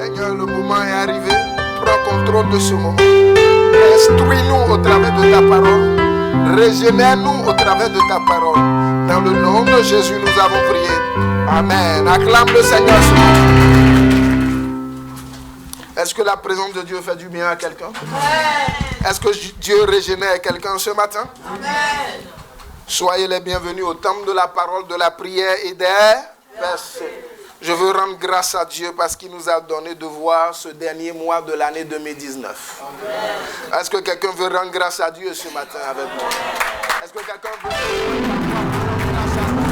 Seigneur, le moment est arrivé. Prends contrôle de ce moment. Instruis-nous au travers de ta parole. Régénère-nous au travers de ta parole. Dans le nom de Jésus, nous avons prié. Amen. Acclame le Seigneur ce matin. Est-ce que la présence de Dieu fait du bien à quelqu'un? Est-ce que Dieu régénère quelqu'un ce matin? Amen. Soyez les bienvenus au temple de la parole, de la prière et des versets. Je veux rendre grâce à Dieu parce qu'il nous a donné de voir ce dernier mois de l'année 2019. Amen. Est-ce que quelqu'un veut rendre grâce à Dieu ce matin avec moi? Est-ce que quelqu'un veut rendre grâce à Dieu?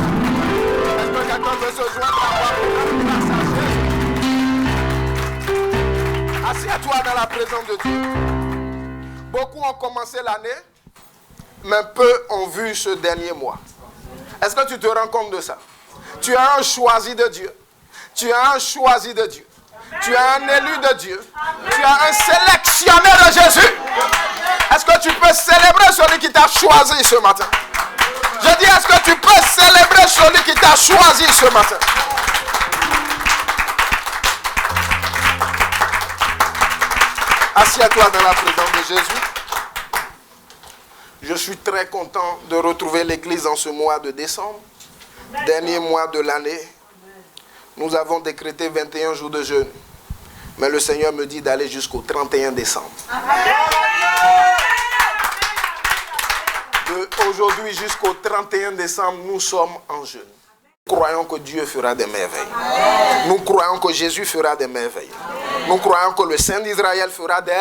Est-ce que quelqu'un veut se joindre à moi pour rendre grâce à Dieu? Assieds-toi dans la présence de Dieu. Beaucoup ont commencé l'année, mais peu ont vu ce dernier mois. Est-ce que tu te rends compte de ça? Tu es un choisi de Dieu. Tu es un choisi de Dieu. Tu es un élu de Dieu. Tu es un sélectionné de Jésus. Est-ce que tu peux célébrer celui qui t'a choisi ce matin? Je dis, est-ce que tu peux célébrer celui qui t'a choisi ce matin? Assieds-toi dans la présence de Jésus. Je suis très content de retrouver l'église en ce mois de décembre, dernier mois de l'année. Nous avons décrété 21 jours de jeûne. Mais le Seigneur me dit d'aller jusqu'au 31 décembre. Aujourd'hui jusqu'au 31 décembre, nous sommes en jeûne. Nous croyons que Dieu fera des merveilles. Nous croyons que Jésus fera des merveilles. Nous croyons que le Saint d'Israël fera des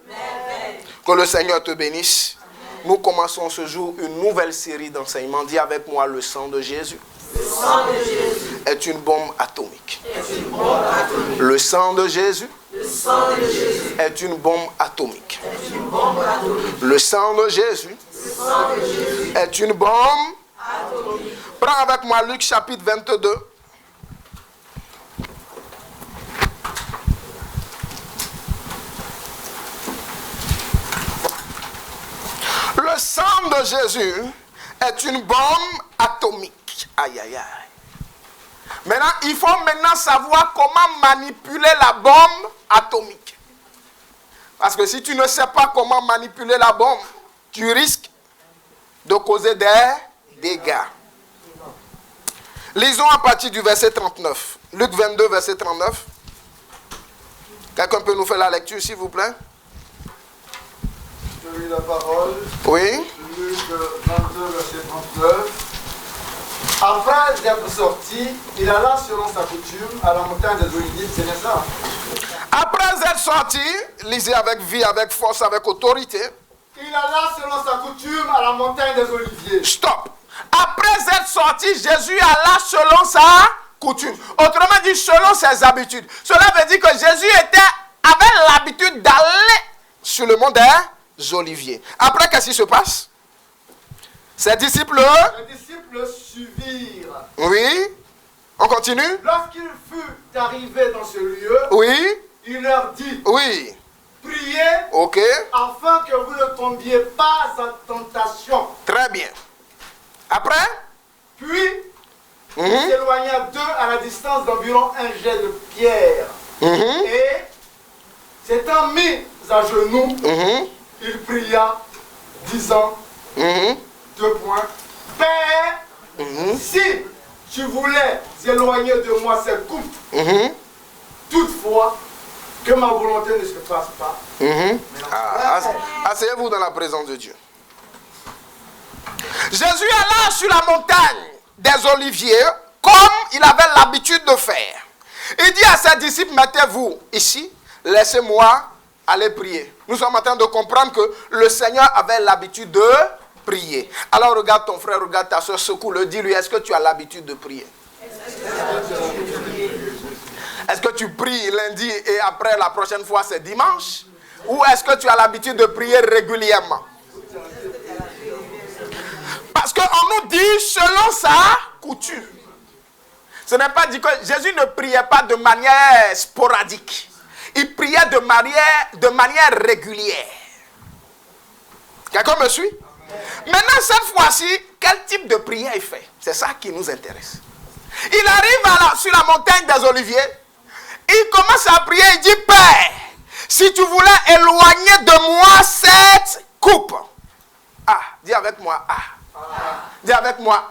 merveilles. Que le Seigneur te bénisse. Nous commençons ce jour une nouvelle série d'enseignements. Dis avec moi, le sang de Jésus. Le sang de Jésus est une bombe atomique. Le sang de Jésus est une bombe atomique. Le sang de Jésus est une bombe atomique. Prends avec moi Luc chapitre 22. Le sang de Jésus est une bombe atomique. Aïe, aïe, aïe. Maintenant, il faut savoir comment manipuler la bombe atomique. Parce que si tu ne sais pas comment manipuler la bombe, tu risques de causer des dégâts. Lisons à partir du verset 39. Luc 22, verset 39. Quelqu'un peut nous faire la lecture, s'il vous plaît? Je lis la parole. Oui. Luc 22, verset 39. Après être sorti, il alla selon sa coutume à la montagne des Oliviers. C'est bien ça? Après être sorti, lisez avec vie, avec force, avec autorité. Il alla selon sa coutume à la montagne des Oliviers. Stop. Après être sorti, Jésus alla selon sa coutume. Autrement dit, selon ses habitudes. Cela veut dire que Jésus avait l'habitude d'aller sur le mont des Oliviers. Après, qu'est-ce qui se passe? Ses disciples suivirent. Oui. On continue? Lorsqu'il fut arrivé dans ce lieu, oui. Il leur dit, oui. Priez, ok, afin que vous ne tombiez pas en tentation. Très bien. Après? Puis, il s'éloigna d'eux à la distance d'environ un jet de pierre. Et, s'étant mis à genoux, il pria, disant, 2 points, Père, si tu voulais éloigner de moi cette coupe, toutefois, que ma volonté ne se fasse pas. Asseyez-vous dans la présence de Dieu. Jésus alla sur la montagne des Oliviers comme il avait l'habitude de faire. Il dit à ses disciples, mettez-vous ici, laissez-moi aller prier. Nous sommes en train de comprendre que le Seigneur avait l'habitude de prier. Alors regarde ton frère, regarde ta soeur, secoue-le, dis-lui, est-ce que tu as l'habitude de prier? Est-ce que tu pries lundi et après la prochaine fois c'est dimanche? Ou est-ce que tu as l'habitude de prier régulièrement? Parce qu'on nous dit selon sa coutume. Ce n'est pas dit que Jésus ne priait pas de manière sporadique. Il priait de manière régulière. Quelqu'un me suit? Maintenant, cette fois-ci, quel type de prière il fait? C'est ça qui nous intéresse. Il arrive sur la montagne des Oliviers. Il commence à prier, il dit, Père, si tu voulais éloigner de moi cette coupe. Ah, dis avec moi, dis avec moi,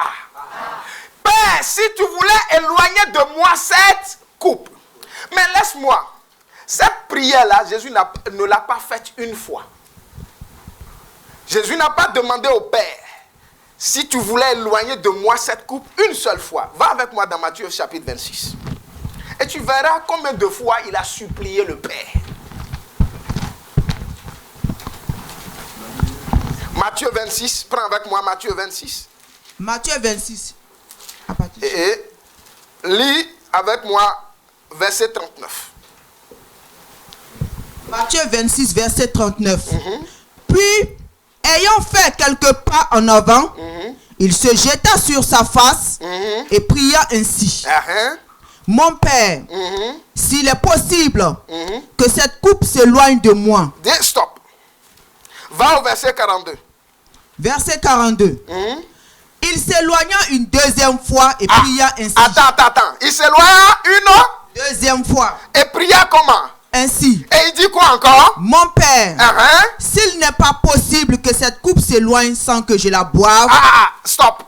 Père, si tu voulais éloigner de moi cette coupe. Mais laisse-moi, cette prière-là, Jésus ne l'a pas faite une fois. Jésus n'a pas demandé au Père, si tu voulais éloigner de moi cette coupe une seule fois. Va avec moi dans Matthieu chapitre 26. Et tu verras combien de fois il a supplié le Père. Matthieu 26, prends avec moi Matthieu 26. Matthieu 26. Et lis avec moi verset 39. Matthieu 26, verset 39. Puis, ayant fait quelques pas en avant, il se jeta sur sa face et pria ainsi. Mon Père, s'il est possible que cette coupe s'éloigne de moi. Stop. Va au verset 42. Verset 42. Il s'éloigna une deuxième fois et pria ainsi. Attends. Il s'éloigna une deuxième fois. Et pria comment? Ainsi. Et il dit quoi encore? Mon Père, s'il n'est pas possible que cette coupe s'éloigne sans que je la boive. Stop.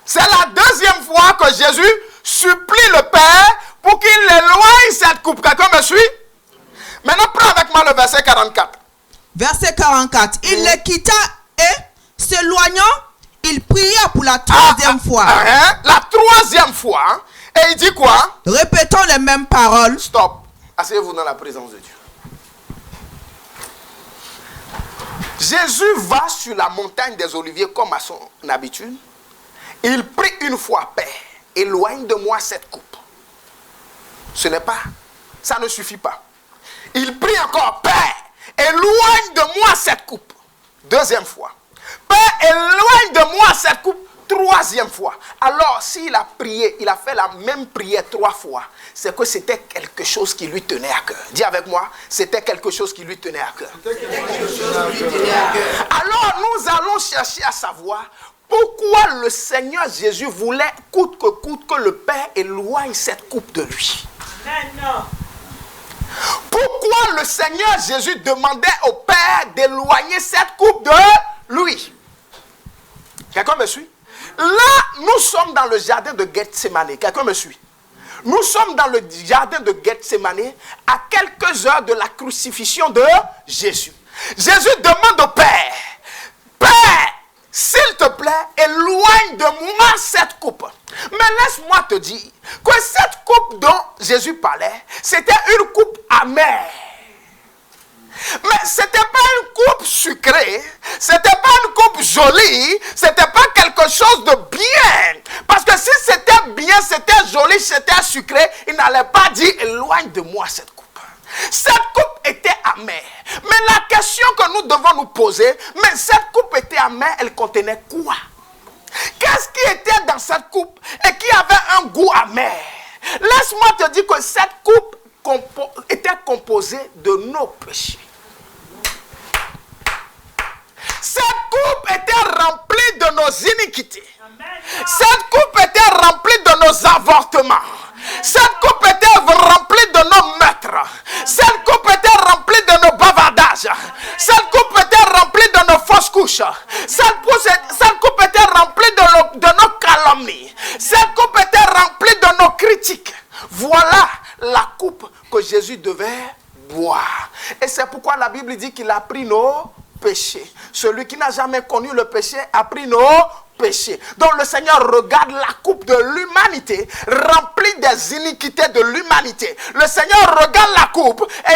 C'est la deuxième fois que Jésus supplie le Père pour qu'il éloigne cette coupe. Quelqu'un me suit? Maintenant, prends avec moi le verset 44. Verset 44. Il les quitta et, s'éloignant, il pria pour la troisième fois. La troisième fois. Et il dit quoi? Répétons les mêmes paroles. Stop. Asseyez-vous dans la présence de Dieu. Jésus va sur la montagne des Oliviers comme à son habitude. Il prie une fois, Père, éloigne de moi cette coupe. Ce n'est pas, ça ne suffit pas. Il prie encore, Père, éloigne de moi cette coupe. Deuxième fois. Père, éloigne de moi cette coupe. Troisième fois. Alors, s'il a prié, il a fait la même prière 3 fois, c'est que c'était quelque chose qui lui tenait à cœur. Dis avec moi, c'était quelque chose qui lui tenait à cœur. Alors, nous allons chercher à savoir pourquoi le Seigneur Jésus voulait, coûte que le Père éloigne cette coupe de lui. Pourquoi le Seigneur Jésus demandait au Père d'éloigner cette coupe de lui? Quelqu'un me suit? Là, nous sommes dans le jardin de Gethsémane. Quelqu'un me suit? Nous sommes dans le jardin de Gethsémane à quelques heures de la crucifixion de Jésus. Jésus demande au Père, Père, s'il te plaît, éloigne de moi cette coupe. Mais laisse-moi te dire que cette coupe dont Jésus parlait, c'était une coupe amère. Mais ce n'était pas une coupe sucrée, ce n'était pas une coupe jolie, ce n'était pas quelque chose de bien. Parce que si c'était bien, c'était joli, c'était sucré, il n'allait pas dire éloigne de moi cette coupe. Cette coupe était amère. Mais la question que nous devons nous poser, mais cette coupe était amère, elle contenait quoi? Qu'est-ce qui était dans cette coupe et qui avait un goût amer? Laisse-moi te dire que cette coupe était composée de nos péchés. Cette coupe était remplie de nos iniquités. Cette coupe était remplie de nos avortements. Cette coupe était remplie de nos meurtres. Cette coupe était remplie de nos bavardages. Cette coupe était remplie de nos fausses couches. Cette coupe était remplie de nos calomnies. Cette coupe était remplie de nos critiques. Voilà la coupe que Jésus devait boire. Et c'est pourquoi la Bible dit qu'il a pris nos péchés. Celui qui n'a jamais connu le péché a pris nos péchés. Donc le Seigneur regarde la coupe de l'humanité remplie des iniquités de l'humanité. Le Seigneur regarde la coupe et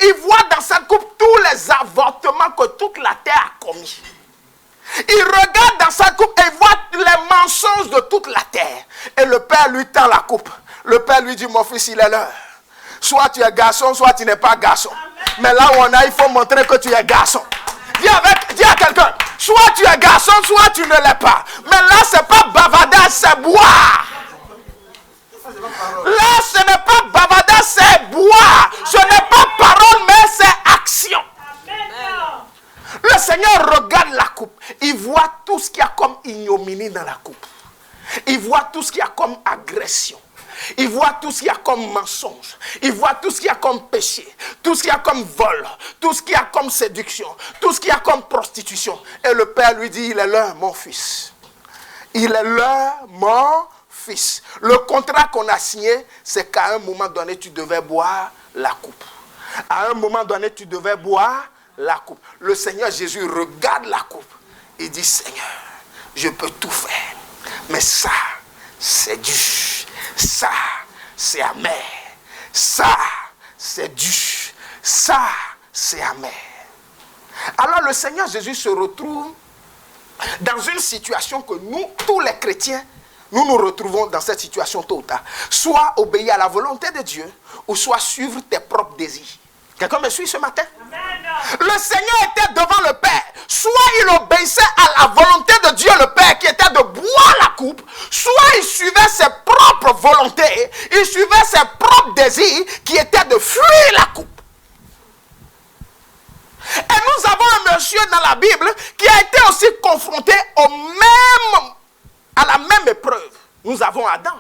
il voit dans cette coupe tous les avortements que toute la terre a commis. Il regarde dans sa coupe et il voit les mensonges de toute la terre. Et le Père lui tend la coupe. Le Père lui dit, mon fils, il est l'heure. Soit tu es garçon, soit tu n'es pas garçon. Mais là où on a, il faut montrer que tu es garçon. Dis à quelqu'un, soit tu es garçon, soit tu ne l'es pas. Mais là, ce n'est pas bavardage, c'est boire. Là, ce n'est pas bavardage, c'est boire. Ce n'est pas parole, mais c'est action. Le Seigneur regarde la coupe. Il voit tout ce qu'il y a comme ignominie dans la coupe. Il voit tout ce qu'il y a comme agression. Il voit tout ce qu'il y a comme mensonge. Il voit tout ce qu'il y a comme péché. Tout ce qu'il y a comme vol. Tout ce qu'il y a comme séduction. Tout ce qu'il y a comme prostitution. Et le père lui dit, il est là, mon fils. Il est là, mon fils. Le contrat qu'on a signé, c'est qu'à un moment donné, tu devais boire la coupe. À un moment donné, tu devais boire la coupe. Le Seigneur Jésus regarde la coupe. Il dit, Seigneur, je peux tout faire. Mais ça, c'est dur. Ça, c'est amer. Ça, c'est dur. Ça, c'est amer. Alors le Seigneur Jésus se retrouve dans une situation que nous, tous les chrétiens, nous nous retrouvons dans cette situation tôt ou tard. Soit obéir à la volonté de Dieu, ou soit suivre tes propres désirs. Quelqu'un me suit ce matin? Amen. Le Seigneur était devant le Père. Soit il obéissait à la volonté de Dieu, le Père, qui était de boire la coupe, soit il suivait ses propres volontés, il suivait ses propres désirs, qui étaient de fuir la coupe. Et nous avons un monsieur dans la Bible qui a été aussi confronté à la même épreuve. Nous avons Adam.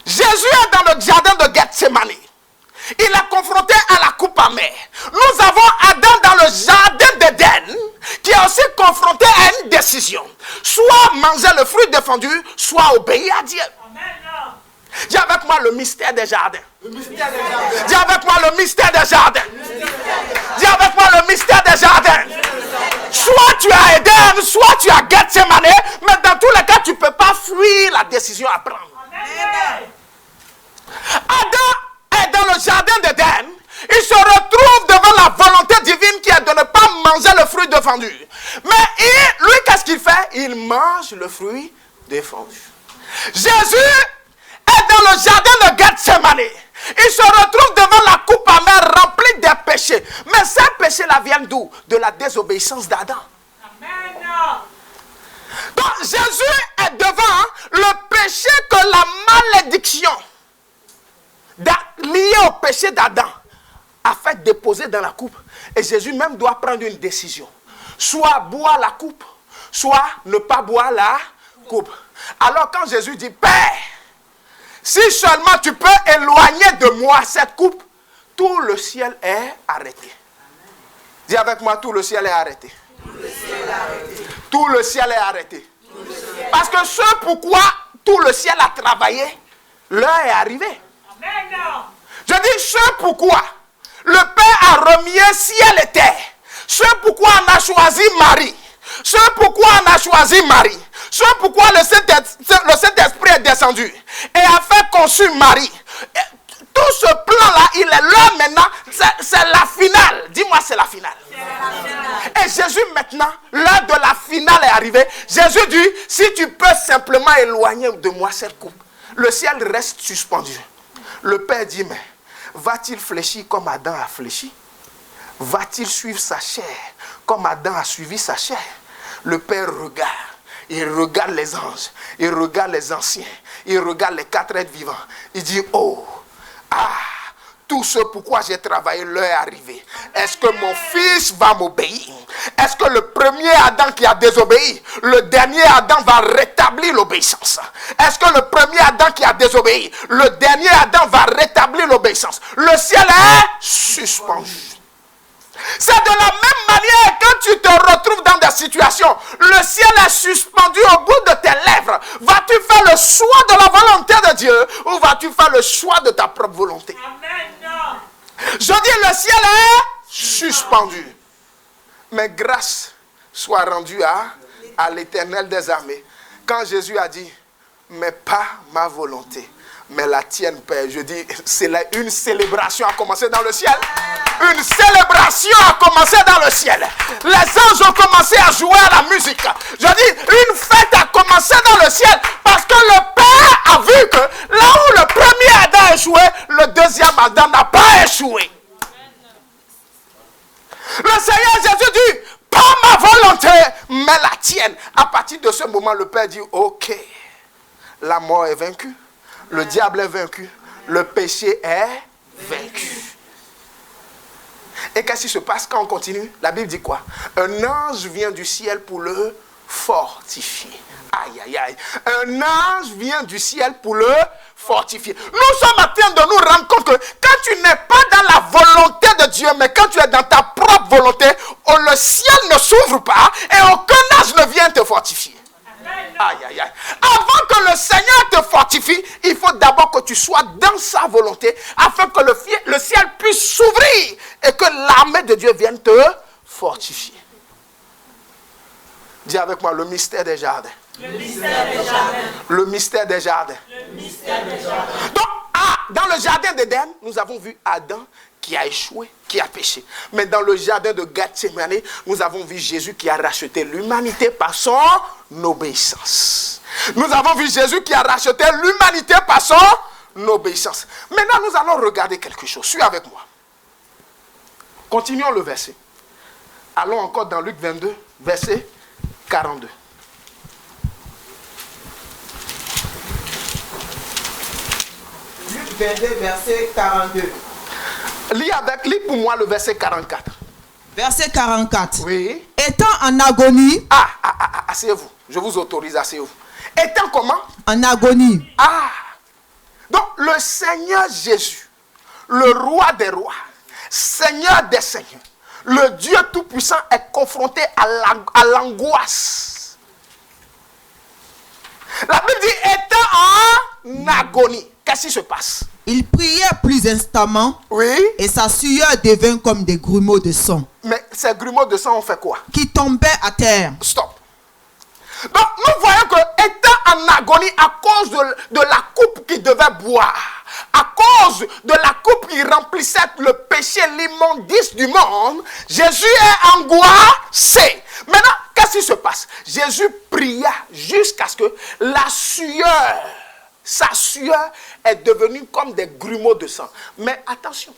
Jésus est dans le jardin de Gethsémani. Il est confronté à la coupe amère. Nous avons Adam dans le jardin d'Éden qui est aussi confronté à une décision. Soit manger le fruit défendu, soit obéir à Dieu. Dis avec moi le mystère des jardins. Dis avec moi le mystère des jardins. Dis avec moi le mystère des jardins. Soit tu as Éden, soit tu as Gethsémani, mais dans tous les cas, tu ne peux pas fuir la décision à prendre. Adam est dans le jardin d'Éden. Il se retrouve devant la volonté divine qui est de ne pas manger le fruit défendu. Mais lui, qu'est-ce qu'il fait? Il mange le fruit défendu. Jésus est dans le jardin de Gethsémani. Il se retrouve devant la coupe amère remplie des péchés. Mais ces péchés-là viennent d'où? De la désobéissance d'Adam. Donc Jésus est devant le péché que la malédiction liée au péché d'Adam a fait déposer dans la coupe. Et Jésus même doit prendre une décision. Soit boire la coupe, soit ne pas boire la coupe. Alors quand Jésus dit, Père, si seulement tu peux éloigner de moi cette coupe, tout le ciel est arrêté. Dis avec moi, tout le ciel est arrêté. Tout le ciel est arrêté. Parce que ce pourquoi tout le ciel a travaillé, l'heure est arrivée. Je dis ce pourquoi le Père a remis ciel et terre. Ce pourquoi on a choisi Marie. Ce pourquoi on a choisi Marie. Ce pourquoi le Saint-Esprit est descendu et a fait conçu Marie. Et tout ce plan-là, il est là maintenant. C'est la finale. Dis-moi, c'est la finale. Et Jésus maintenant, l'heure de la finale est arrivée. Jésus dit, si tu peux simplement éloigner de moi cette coupe, le ciel reste suspendu. Le Père dit, mais va-t-il fléchir comme Adam a fléchi? Va-t-il suivre sa chair comme Adam a suivi sa chair? Le Père regarde. Il regarde les anges. Il regarde les anciens. Il regarde les 4 êtres vivants. Il dit, oh, tout ce pourquoi j'ai travaillé, l'heure est arrivée. Est-ce que mon fils va m'obéir? Est-ce que le premier Adam qui a désobéi, le dernier Adam va rétablir l'obéissance? Est-ce que le premier Adam qui a désobéi, le dernier Adam va rétablir l'obéissance? Le ciel est suspendu. C'est de la même manière quand tu te retrouves dans des situations, le ciel est suspendu au bout de tes lèvres. Vas-tu faire le choix de la volonté de Dieu ou vas-tu faire le choix de ta propre volonté? Amen. Je dis le ciel est suspendu. Mais grâce soit rendue à l'Éternel des armées. Quand Jésus a dit, mais pas ma volonté, mais la tienne, Père. Je dis, c'est une célébration a commencé dans le ciel. Une célébration a commencé dans le ciel. Les anges ont commencé à jouer à la musique. Je dis, une fête a commencé dans le ciel. Parce que le Père a vu que là où le premier Adam a échoué, le deuxième Adam n'a pas échoué. Le Seigneur Jésus dit, pas ma volonté, mais la tienne. À partir de ce moment, le Père dit, ok, la mort est vaincue. Le diable est vaincu. Le péché est vaincu. Et qu'est-ce qui se passe quand on continue? La Bible dit quoi? Un ange vient du ciel pour le fortifier. Aïe, aïe, aïe. Un ange vient du ciel pour le fortifié. Nous sommes en train de nous rendre compte que quand tu n'es pas dans la volonté de Dieu, mais quand tu es dans ta propre volonté, le ciel ne s'ouvre pas et aucun âge ne vient te fortifier. Aïe, aïe, aïe. Avant que le Seigneur te fortifie, il faut d'abord que tu sois dans sa volonté afin que le ciel puisse s'ouvrir et que l'armée de Dieu vienne te fortifier. Dis avec moi, le mystère des jardins. Le mystère des jardins. Le mystère des jardins. Le mystère des jardins. Donc, dans le jardin d'Éden, nous avons vu Adam qui a échoué, qui a péché. Mais dans le jardin de Gethsémane, nous avons vu Jésus qui a racheté l'humanité par son obéissance. Nous avons vu Jésus qui a racheté l'humanité par son obéissance. Maintenant, nous allons regarder quelque chose. Suis avec moi. Continuons le verset. Allons encore dans Luc 22, verset 42. Luc 22, verset 42. Lis pour moi le verset 44. Verset 44. Oui. Étant en agonie. Asseyez-vous. Je vous autorise, asseyez-vous. Étant comment? En agonie. Donc, le Seigneur Jésus, le roi des rois, Seigneur des seigneurs, le Dieu Tout-Puissant est confronté à l'angoisse. La Bible dit, étant en agonie. Qu'est-ce qui se passe? Il priait plus instamment. Oui. Et sa sueur devint comme des grumeaux de sang. Mais ces grumeaux de sang ont fait quoi? Qui tombaient à terre. Stop. Donc nous voyons que étant en agonie à cause de la coupe qu'il devait boire, à cause de la coupe qui remplissait le péché, l'immondice du monde, Jésus est angoissé. Maintenant, qu'est-ce qui se passe? Jésus pria jusqu'à ce que sa sueur est devenue comme des grumeaux de sang. Mais attention,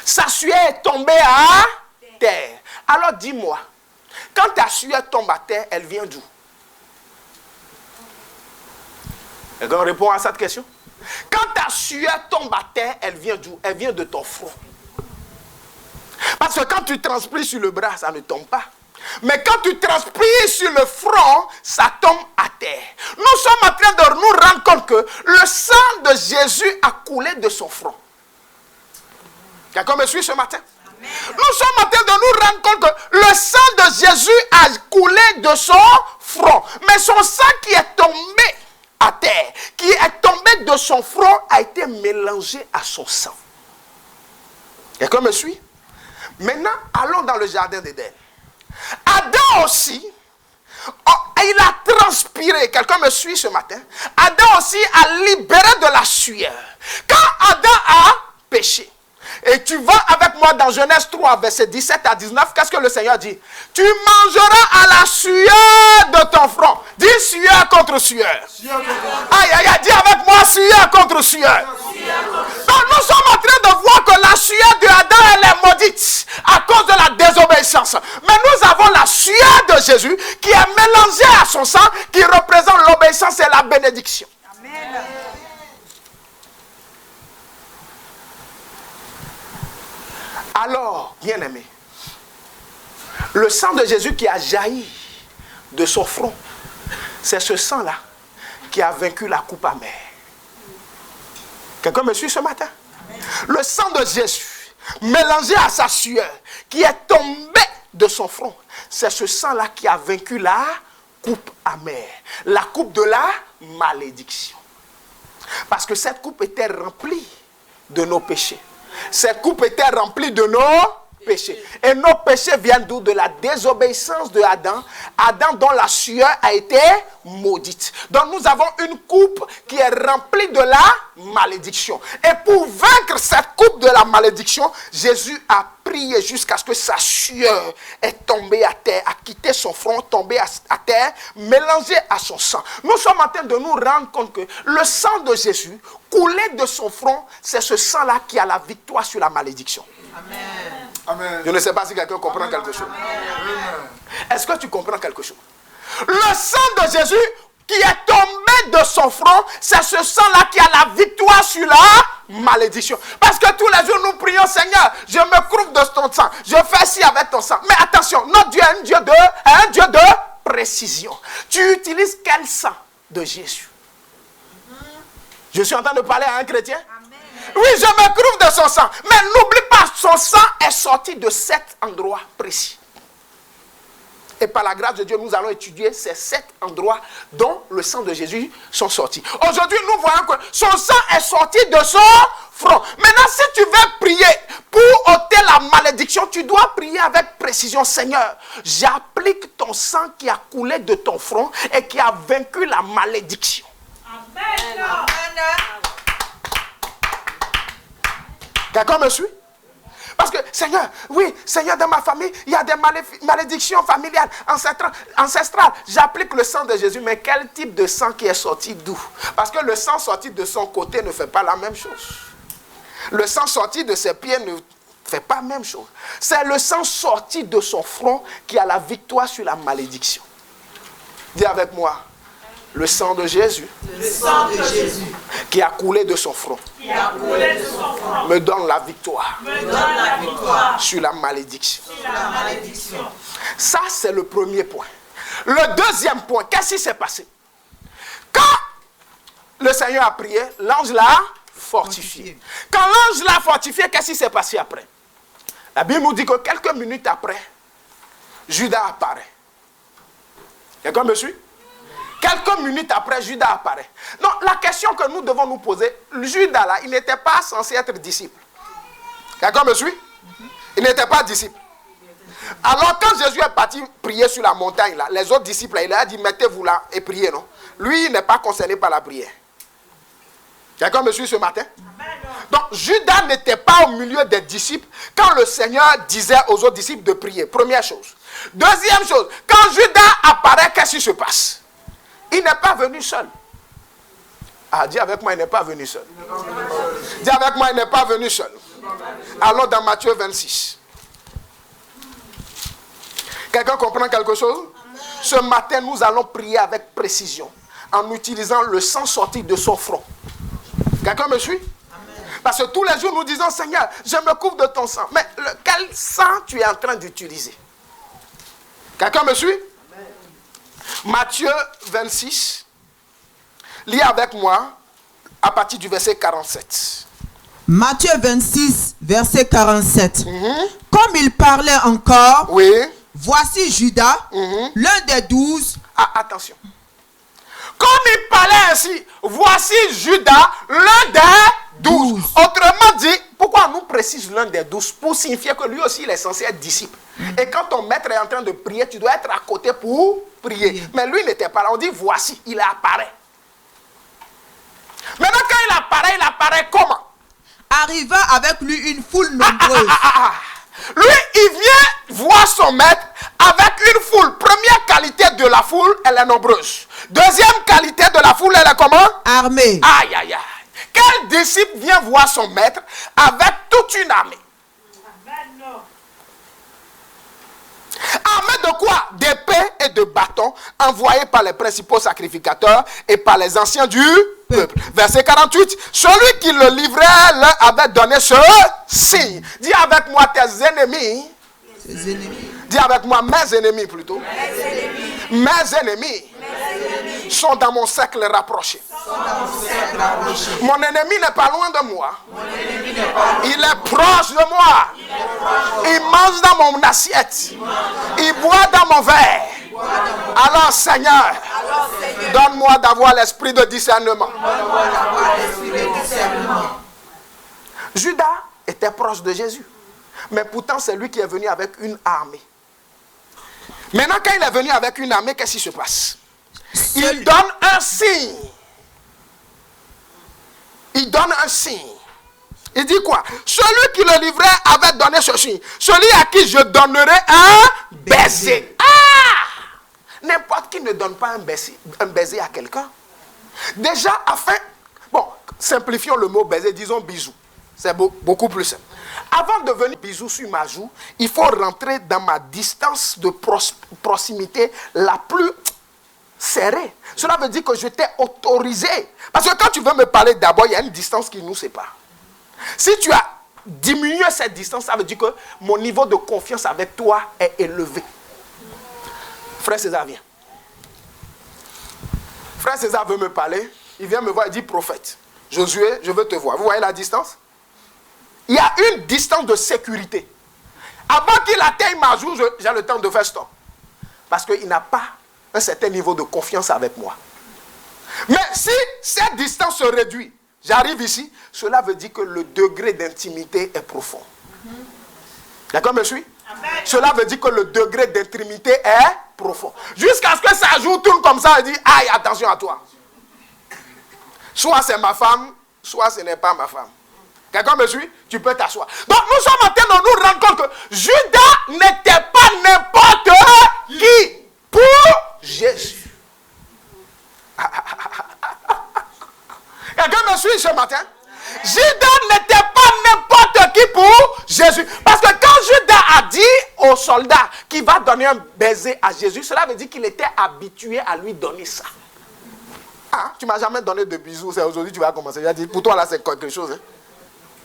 sa sueur est tombée à terre. Alors dis-moi, quand ta sueur tombe à terre, elle vient d'où? Et on répond à cette question. Quand ta sueur tombe à terre, elle vient d'où? Elle vient de ton front. Parce que quand tu transpires sur le bras, ça ne tombe pas. Mais quand tu transpires sur le front, ça tombe à terre. Nous sommes en train de nous rendre compte que le sang de Jésus a coulé de son front. Quelqu'un me suit ce matin? Amen. Nous sommes en train de nous rendre compte que le sang de Jésus a coulé de son front. Mais son sang qui est tombé à terre, qui est tombé de son front, a été mélangé à son sang. Quelqu'un me suit? Maintenant, allons dans le jardin d'Éden. Adam aussi, il a transpiré. Quelqu'un me suit ce matin? Adam aussi a libéré de la sueur. Quand Adam a péché, et tu vas avec moi dans Genèse 3, verset 17 à 19, qu'est-ce que le Seigneur dit? Tu mangeras à la sueur de ton front. Dis sueur contre sueur. Aïe, aïe, aïe, dis avec moi sueur contre sueur. Donc nous sommes en train de voir que la sueur de Adam, elle est maudite à cause de la désobéissance. Mais nous avons la sueur de Jésus qui est mélangée à son sang, qui représente l'obéissance et la bénédiction. Amen. Alors, bien-aimé, le sang de Jésus qui a jailli de son front, c'est ce sang-là qui a vaincu la coupe amère. Quelqu'un me suit ce matin? Le sang de Jésus, mélangé à sa sueur, qui est tombé de son front, c'est ce sang-là qui a vaincu la coupe amère, la coupe de la malédiction. Parce que cette coupe était remplie de nos péchés. Cette coupe était remplie de nos péchés. Et nos péchés viennent d'où? De la désobéissance de Adam. Adam dont la sueur a été maudite. Donc nous avons une coupe qui est remplie de la malédiction. Et pour vaincre cette coupe de la malédiction, Jésus a prié jusqu'à ce que sa sueur est tombée à terre, a quitté son front, tombé à terre, mélangé à son sang. Nous sommes en train de nous rendre compte que le sang de Jésus, coulé de son front, c'est ce sang-là qui a la victoire sur la malédiction. Amen. Amen. Je ne sais pas si quelqu'un comprend quelque chose. Est-ce que tu comprends quelque chose? Le sang de Jésus qui est tombé de son front, c'est ce sang-là qui a la victoire sur la malédiction. Parce que tous les jours nous prions, Seigneur, je me couvre de ton sang, je fais ci avec ton sang. Mais attention, notre Dieu est un Dieu de précision. Tu utilises quel sang de Jésus? Je suis en train de parler à un chrétien. Oui, je me couvre de son sang. Mais n'oublie pas, son sang est sorti de 7 endroits précis. Et par la grâce de Dieu, nous allons étudier ces 7 endroits dont le sang de Jésus sont sortis. Aujourd'hui, nous voyons que son sang est sorti de son front. Maintenant, si tu veux prier pour ôter la malédiction, tu dois prier avec précision. Seigneur, j'applique ton sang qui a coulé de ton front et qui a vaincu la malédiction. Amen. Quelqu'un me suit? Parce que, Seigneur, oui, Seigneur, dans ma famille, il y a des malédictions familiales, ancestrales. J'applique le sang de Jésus, mais quel type de sang qui est sorti d'où? Parce que le sang sorti de son côté ne fait pas la même chose. Le sang sorti de ses pieds ne fait pas la même chose. C'est le sang sorti de son front qui a la victoire sur la malédiction. Dis avec moi. Le sang de Jésus, qui a coulé de son front, me donne la victoire, sur la malédiction. Ça, c'est le premier point. Le deuxième point, qu'est-ce qui s'est passé? Quand le Seigneur a prié, l'ange l'a fortifié. Quand l'ange l'a fortifié, qu'est-ce qui s'est passé après? La Bible nous dit que quelques minutes après, Judas apparaît. Quelqu'un me suit? Quelques minutes après, Judas apparaît. Donc, la question que nous devons nous poser, Judas là, il n'était pas censé être disciple. Quelqu'un me suit? Il n'était pas disciple. Alors, quand Jésus est parti prier sur la montagne, là, les autres disciples, il a dit, mettez-vous là et priez, non? Lui, il n'est pas concerné par la prière. Quelqu'un me suit ce matin? Donc, Judas n'était pas au milieu des disciples quand le Seigneur disait aux autres disciples de prier. Première chose. Deuxième chose, quand Judas apparaît, qu'est-ce qui se passe? Il n'est pas venu seul. Ah, dis avec moi, il n'est pas venu seul. Dis avec moi, il n'est pas venu seul. Allons dans Matthieu 26. Quelqu'un comprend quelque chose? Ce matin, nous allons prier avec précision en utilisant le sang sorti de son front. Quelqu'un me suit? Parce que tous les jours, nous disons, Seigneur, je me couvre de ton sang. Mais quel sang tu es en train d'utiliser? Quelqu'un me suit? Matthieu 26, lis avec moi à partir du verset 47. Matthieu 26, verset 47. Comme il parlait encore, oui. Voici Judas, l'un des 12. Ah, attention. Comme il parlait ainsi, voici Judas, l'un des 12. Autrement dit, pourquoi on nous précise l'un des 12? Pour signifier que lui aussi, il est censé être disciple. Et quand ton maître est en train de prier, tu dois être à côté pour prier. Mais lui, il n'était pas là. On dit, voici, il apparaît. Maintenant, quand il apparaît comment? Arriva avec lui une foule nombreuse. Lui, il vient voir son maître avec une foule. Première qualité de la foule, elle est nombreuse. Deuxième qualité de la foule, elle est comment? Armée. Aïe, aïe, aïe. Quel disciple vient voir son maître avec toute une armée? Armée de quoi? D'épées et de bâtons envoyés par les principaux sacrificateurs et par les anciens du peuple. Verset 48. Celui qui le livrait leur avait donné ce signe. Dis avec moi tes ennemis. Dis avec moi mes ennemis plutôt. Mes ennemis sont dans mon cercle rapproché. Mon ennemi n'est pas loin de moi. Il est proche de moi. Il mange dans mon assiette. Il boit dans mon verre. Alors Seigneur, donne-moi d'avoir l'esprit de discernement. Judas était proche de Jésus. Mais pourtant c'est lui qui est venu avec une armée. Maintenant quand il est venu avec une armée, qu'est-ce qui se passe? Il donne un signe. Il donne un signe. Il dit quoi? Celui qui le livrait avait donné ce signe. Celui à qui je donnerai un baiser. Ah! N'importe qui ne donne pas un baiser à quelqu'un. Déjà, bon, simplifions le mot baiser, disons bisou. C'est beaucoup plus simple. Avant de venir bisou sur ma joue, il faut rentrer dans ma distance de proximité la plus serrée. Cela veut dire que je t'ai autorisé. Parce que quand tu veux me parler d'abord, il y a une distance qui nous sépare. Si tu as diminué cette distance, ça veut dire que mon niveau de confiance avec toi est élevé. Frère César, viens. Frère César veut me parler. Il vient me voir et dit, prophète, Josué, je veux te voir. Vous voyez la distance? Il y a une distance de sécurité. Avant qu'il atteigne ma joue, j'ai le temps de faire stop. Parce qu'il n'a pas un certain niveau de confiance avec moi. Mais si cette distance se réduit, j'arrive ici, cela veut dire que le degré d'intimité est profond. D'accord, monsieur? Cela veut dire que le degré d'intimité est profond. Jusqu'à ce que sa joue tourne comme ça et dit, aïe, attention à toi. Soit c'est ma femme, soit ce n'est pas ma femme. Quelqu'un me suit? Tu peux t'asseoir. Donc nous sommes en train de nous rendre compte que Judas n'était pas n'importe qui pour Jésus. Quelqu'un me suit ce matin? Judas n'était pas n'importe qui pour Jésus. Parce que quand Judas a dit aux soldats qu'il va donner un baiser à Jésus, cela veut dire qu'il était habitué à lui donner ça. Ah, tu ne m'as jamais donné de bisous, c'est aujourd'hui que tu vas commencer. Il a dit, pour toi là c'est quelque chose. Hein?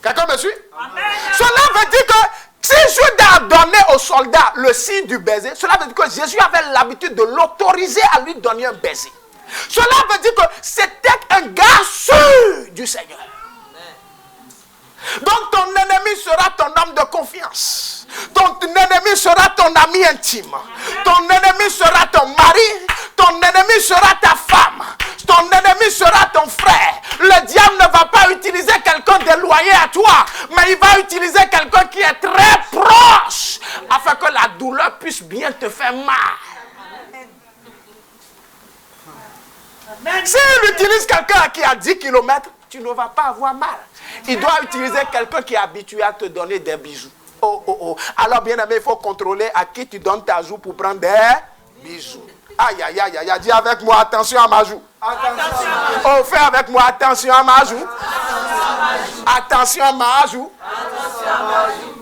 Quelqu'un me suit? Amen. Cela veut dire que si Judas a donné aux soldats le signe du baiser, cela veut dire que Jésus avait l'habitude de l'autoriser à lui donner un baiser. Cela veut dire que c'était un gars sûr du Seigneur. Donc ton ennemi sera ton homme de confiance. Ton ennemi sera ton ami intime. Ton ennemi sera ton mari. Ton ennemi sera ta femme. Ton ennemi sera ton frère. Le diable ne va pas utiliser quelqu'un d'éloigné à toi, mais il va utiliser quelqu'un qui est très proche afin que la douleur puisse bien te faire mal. S'il utilise quelqu'un qui a 10 km, tu ne vas pas avoir mal. Il doit utiliser quelqu'un qui est habitué à te donner des bisous. Oh, oh, oh. Alors, bien aimé, il faut contrôler à qui tu donnes ta joue pour prendre des bisous. Aïe, aïe, aïe, aïe, dis avec moi, attention à ma joue. Attention. Oh, fais avec moi, attention à ma joue. Attention à ma joue.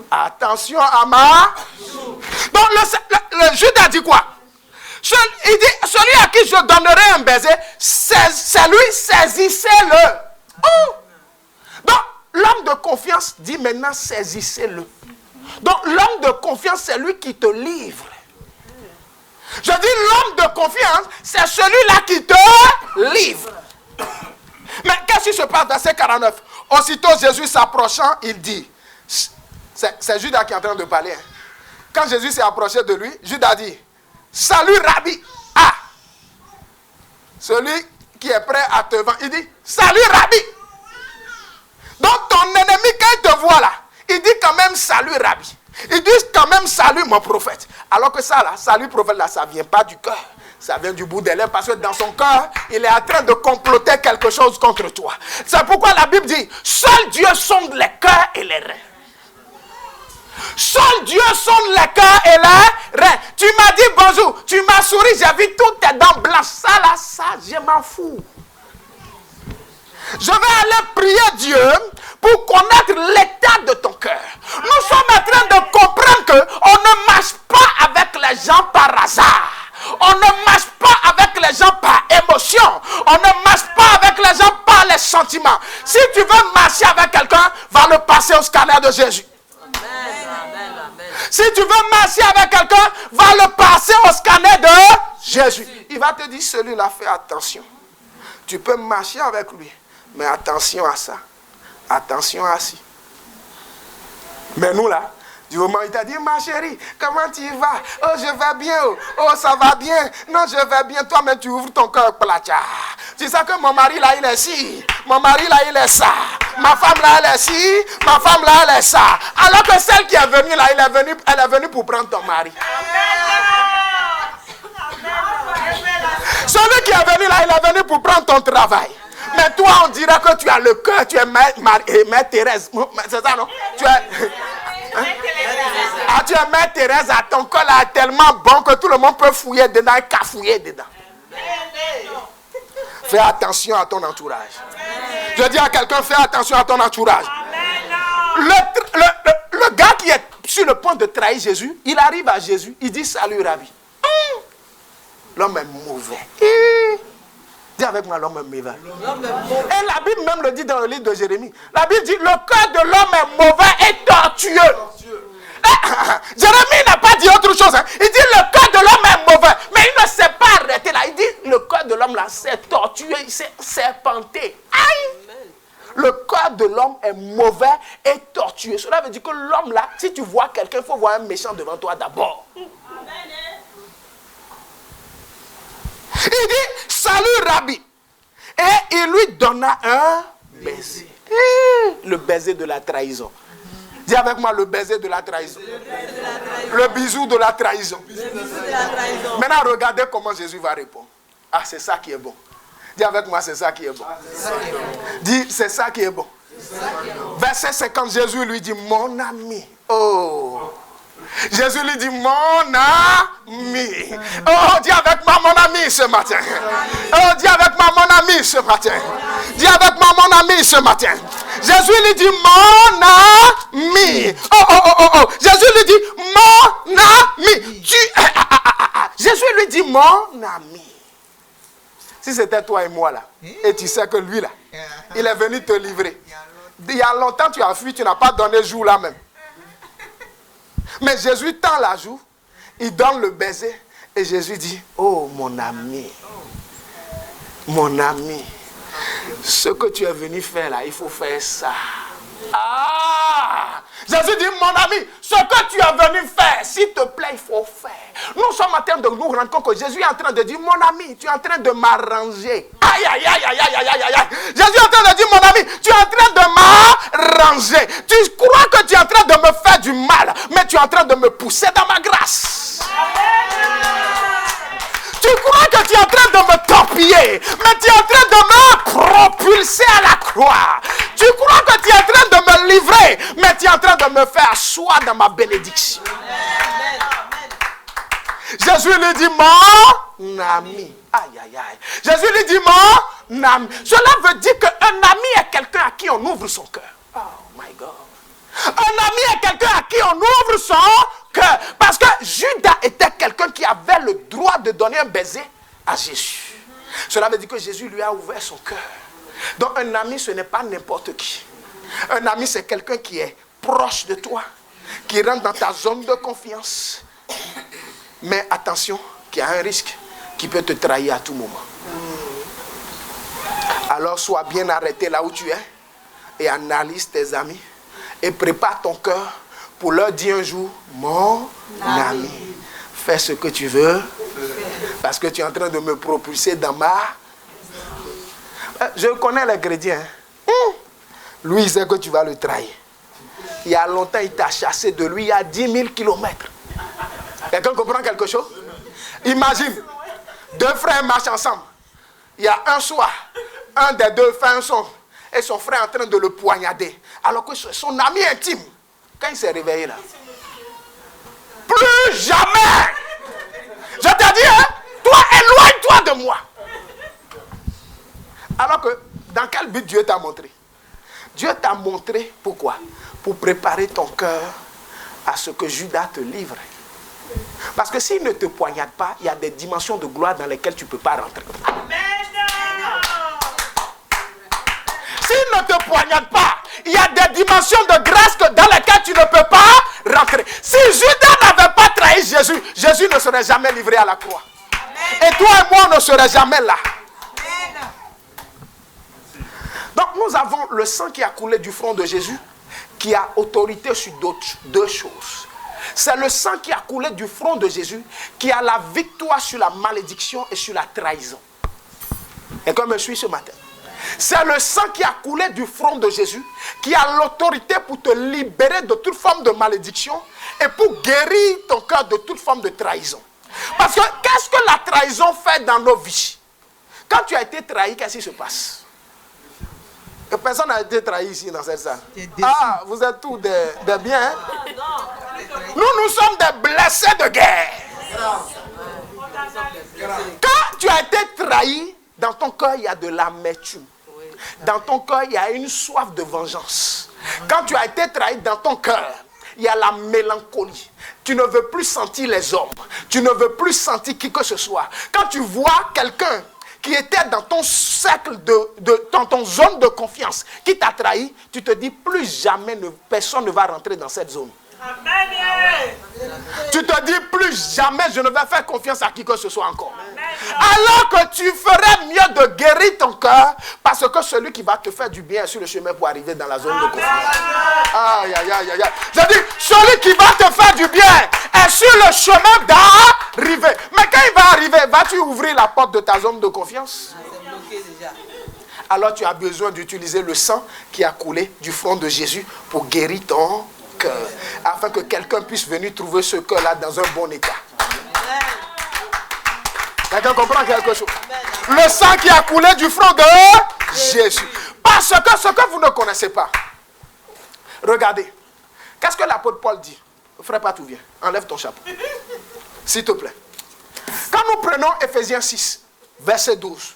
Attention à ma joue. Donc, le Judas dit quoi? Il dit, celui à qui je donnerai un baiser, c'est lui, saisissez-le. Oh. Donc, l'homme de confiance dit maintenant, saisissez-le. Donc, l'homme de confiance, c'est lui qui te livre. Je dis, l'homme de confiance, c'est celui-là qui te livre. Mais qu'est-ce qui se passe? Verset 49. Aussitôt Jésus s'approchant, il dit, c'est Judas qui est en train de parler. Hein. Quand Jésus s'est approché de lui, Judas dit, salut Rabbi. Ah, celui qui est prêt à te vendre, il dit, salut Rabbi. Donc ton ennemi, quand il te voit là, il dit quand même salut Rabbi. Il dit quand même salut mon prophète. Alors que ça là, salut prophète là, ça ne vient pas du cœur. Ça vient du bout des lèvres parce que dans son cœur, il est en train de comploter quelque chose contre toi. C'est pourquoi la Bible dit, seul Dieu sonde les cœurs et les reins. Seul Dieu sonde les cœurs et les reins. Tu m'as dit bonjour, tu m'as souri, j'ai vu toutes tes dents blanches. Ça là, ça, je m'en fous. Je vais aller prier Dieu pour connaître l'état de ton cœur. Nous sommes en train de comprendre qu'on ne marche pas avec les gens par hasard. On ne marche pas avec les gens par émotion. On ne marche pas avec les gens par les sentiments. Si tu veux marcher avec quelqu'un, va le passer au scanner de Jésus. Si tu veux marcher avec quelqu'un, va le passer au scanner de Jésus. Il va te dire, celui-là, fais attention. Tu peux marcher avec lui. Mais attention à ça. Attention à ci. Mais nous là, du moment où il t'a dit, ma chérie, comment tu vas? Oh, je vais bien. Oh, ça va bien. Non, je vais bien. Toi-même, tu ouvres ton cœur. Tu sais que mon mari là, il est ci. Mon mari là, il est ça. Ma femme là, elle est ci. Ma femme là, elle est ça. Alors que celle qui est venue là, elle est venue pour prendre ton mari. Celui qui est venu là, il est venu pour prendre ton travail. Mais toi, on dirait que tu as le cœur, tu es Mère Thérèse. C'est ça, non? Tu es... Hein? Ah, tu es Mère Thérèse, ton cœur là est tellement bon que tout le monde peut fouiller dedans et cafouiller dedans. Fais attention à ton entourage. Je dis à quelqu'un, fais attention à ton entourage. Le gars qui est sur le point de trahir Jésus, il arrive à Jésus, il dit salut Rabbi. L'homme est mauvais. Dis avec moi, l'homme est mauvais. Et la Bible même le dit dans le livre de Jérémie. La Bible dit, le cœur de l'homme est mauvais et tortueux. Jérémie n'a pas dit autre chose. Hein. Il dit, le cœur de l'homme est mauvais. Mais il ne s'est pas arrêté là. Il dit, le cœur de l'homme là, c'est tortueux, c'est serpenté. Aïe! l'homme est mauvais et tortueux. Cela veut dire que l'homme là, si tu vois quelqu'un, il faut voir un méchant devant toi d'abord. Il dit, salut Rabbi. Et il lui donna un baiser. Le baiser de la trahison. Dis avec moi le baiser de la trahison. Le bisou de la trahison. Maintenant, regardez comment Jésus va répondre. Ah, c'est ça qui est bon. Dis avec moi, c'est ça qui est bon. Dis, c'est ça qui est bon. Verset 50, Jésus lui dit, mon ami. Oh. Jésus lui dit, mon ami. Oh, dis avec moi, mon ami ce matin. Oh, dis avec moi, mon ami ce matin. Dis avec moi, mon ami ce matin. Jésus lui dit, mon ami. Oh. Jésus lui dit, mon ami. Jésus lui dit, mon ami. Si c'était toi et moi là, et tu sais que lui là, il est venu te livrer. Il y a longtemps tu as fui, tu n'as pas donné jour là même. Mais Jésus tend la joue, il donne le baiser et Jésus dit, oh mon ami, ce que tu es venu faire là, il faut faire ça. Ah! Jésus dit, mon ami, ce que tu es venu faire, s'il te plaît, il faut faire. Nous sommes en train de nous rendre compte que Jésus est en train de dire, mon ami, tu es en train de m'arranger. Aïe. Jésus est en train de dire, mon ami, tu es en train de m'arranger. Tu crois que tu es en train de me faire du mal, mais tu es en train de me pousser dans ma grâce. Tu crois que tu es en train de me torpiller, mais tu es en train de me propulser à la croix. Tu crois que tu es en train de me livrer, mais tu es en train de me faire asseoir dans ma bénédiction. Jésus lui dit, mon ami. Aïe. Jésus lui dit, mon ami. Cela veut dire qu'un ami est quelqu'un à qui on ouvre son cœur. Oh my God. Un ami est quelqu'un à qui on ouvre son cœur. Parce que Judas était quelqu'un qui avait le droit de donner un baiser à Jésus. Cela veut dire que Jésus lui a ouvert son cœur. Donc un ami, ce n'est pas n'importe qui. Un ami, c'est quelqu'un qui est proche de toi, qui rentre dans ta zone de confiance. Mais attention, qu'il y a un risque qui peut te trahir à tout moment. Alors sois bien arrêté là où tu es et analyse tes amis et prépare ton cœur pour leur dire un jour, mon ami, fais ce que tu veux parce que tu es en train de me propulser dans ma... Je connais les chrétiens. Lui, il sait que tu vas le trahir. Il y a longtemps, il t'a chassé de lui, il y a 10 000 kilomètres. Quelqu'un comprend quelque chose? Imagine, deux frères marchent ensemble. Il y a un soir, un des deux fait un son et son frère est en train de le poignarder. Alors que son ami intime, quand il s'est réveillé là, plus jamais, je te dis, hein, toi, éloigne-toi de moi. Alors que, dans quel but Dieu t'a montré? Dieu t'a montré, pourquoi? Pour préparer ton cœur à ce que Judas te livre. Parce que s'il ne te poignarde pas, il y a des dimensions de gloire dans lesquelles tu ne peux pas rentrer. S'il ne te poignarde pas, il y a des dimensions de grâce dans lesquelles tu ne peux pas rentrer. Si Judas n'avait pas trahi Jésus, Jésus ne serait jamais livré à la croix. Et toi et moi, on ne serait jamais là. Donc nous avons le sang qui a coulé du front de Jésus, qui a autorité sur deux choses. C'est le sang qui a coulé du front de Jésus, qui a la victoire sur la malédiction et sur la trahison. Et comme je suis ce matin, c'est le sang qui a coulé du front de Jésus, qui a l'autorité pour te libérer de toute forme de malédiction et pour guérir ton cœur de toute forme de trahison. Parce que qu'est-ce que la trahison fait dans nos vies? Quand tu as été trahi, qu'est-ce qui se passe? Personne n'a été trahi ici dans cette salle. Ah, vous êtes tous des biens. Hein? Nous sommes des blessés de guerre. Quand tu as été trahi, dans ton cœur, il y a de l'amertume. Dans ton cœur, il y a une soif de vengeance. Quand tu as été trahi, dans ton cœur, il y a la mélancolie. Tu ne veux plus sentir les hommes. Tu ne veux plus sentir qui que ce soit. Quand tu vois quelqu'un qui était dans ton cercle, dans ton zone de confiance, qui t'a trahi, tu te dis plus jamais personne ne va rentrer dans cette zone. Amen. Tu te dis plus jamais je ne vais faire confiance à qui que ce soit encore. Amen. Alors que tu ferais mieux de guérir ton cœur, parce que celui qui va te faire du bien est sur le chemin pour arriver dans la zone de confiance. Aïe, aïe, aïe, aïe. Je dis, celui qui va te faire du bien est sur le chemin d'arriver. Mais quand il va arriver, vas-tu ouvrir la porte de ta zone de confiance? Alors tu as besoin d'utiliser le sang qui a coulé du front de Jésus pour guérir ton cœur. Afin que quelqu'un puisse venir trouver ce cœur-là dans un bon état. Quelqu'un comprend quelque chose? Le sang qui a coulé du front de Jésus. Parce que ce que vous ne connaissez pas. Regardez. Qu'est-ce que l'apôtre Paul dit? Frère Patou, viens. Enlève ton chapeau. S'il te plaît. Quand nous prenons Ephésiens 6, verset 12.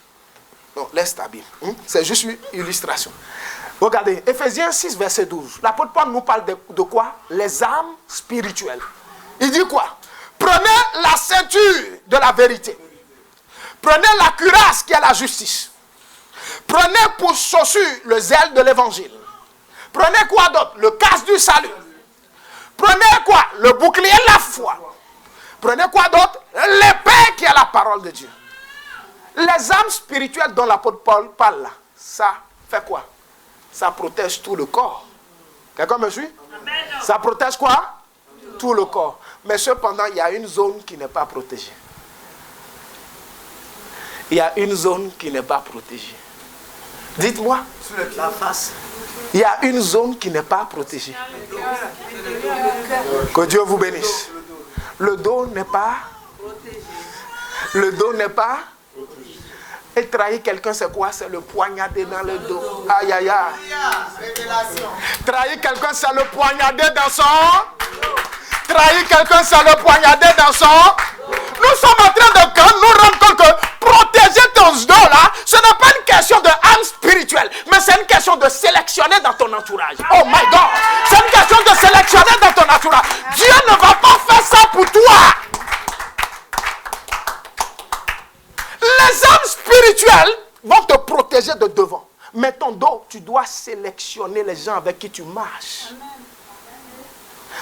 Non, laisse ta Bible. C'est juste une illustration. Regardez, Ephésiens 6, verset 12. L'apôtre Paul nous parle de quoi? Les armes spirituelles. Il dit quoi? Prenez la ceinture de la vérité. Prenez la cuirasse qui est la justice. Prenez pour chaussure le zèle de l'évangile. Prenez quoi d'autre? Le casque du salut. Prenez quoi? Le bouclier de la foi. Prenez quoi d'autre? L'épée qui est la parole de Dieu. Les armes spirituelles dont l'apôtre Paul parle là, ça fait quoi? Ça protège tout le corps. Quelqu'un me suit? Ça protège quoi? Tout le corps. Mais cependant, il y a une zone qui n'est pas protégée. Il y a une zone qui n'est pas protégée. Dites-moi. La face. Il y a une zone qui n'est pas protégée. Que Dieu vous bénisse. Le dos n'est pas protégé. Le dos n'est pas protégé. Et trahir quelqu'un, c'est quoi? C'est le poignarder dans le dos. Aïe, aïe, aïe. Trahir quelqu'un, c'est le poignarder dans son... Trahir quelqu'un, c'est le poignarder dans son... Nous sommes en train de nous rendre compte que protéger ton dos là, ce n'est pas une question de âme spirituelle, mais c'est une question de sélectionner dans ton entourage. Oh my God! C'est une question de sélectionner dans ton entourage. Dieu ne va pas faire ça pour toi. Les âmes spirituelles vont te protéger de devant. Mais ton dos, tu dois sélectionner les gens avec qui tu marches. Amen.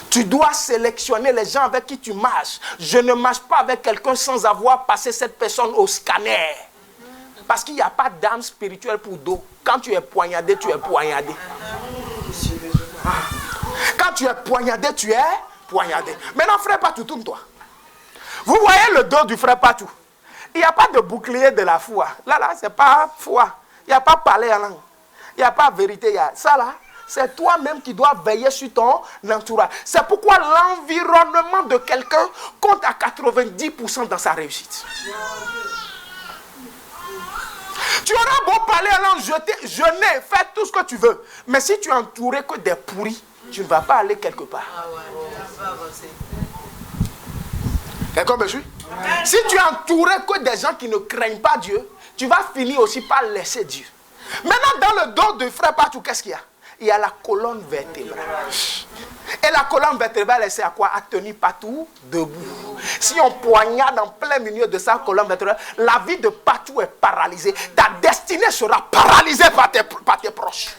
Tu dois sélectionner les gens avec qui tu marches. Je ne marche pas avec quelqu'un sans avoir passé cette personne au scanner. Parce qu'il n'y a pas d'âme spirituelle pour dos. Quand tu es poignardé, tu es poignardé. Quand tu es poignardé, tu es poignardé. Maintenant, frère Patou, tourne-toi. Vous voyez le dos du frère Patou? Il n'y a pas de bouclier de la foi. Là, c'est pas foi. Il n'y a pas parler en langue. Il n'y a pas vérité. Ça là, c'est toi-même qui dois veiller sur ton entourage. C'est pourquoi l'environnement de quelqu'un compte à 90% dans sa réussite. Tu auras beau parler en langue, jeûner, faire tout ce que tu veux. Mais si tu es entouré que des pourris, tu ne vas pas aller quelque part. Quelqu'un me suit? Si tu es entouré que des gens qui ne craignent pas Dieu, tu vas finir aussi par laisser Dieu. Maintenant, dans le dos de frère Patou, qu'est-ce qu'il y a? Il y a la colonne vertébrale. Et la colonne vertébrale, elle sert à quoi? À tenir Patou debout. Si on poignarde en plein milieu de sa colonne vertébrale, la vie de Patou est paralysée. Ta destinée sera paralysée par tes proches.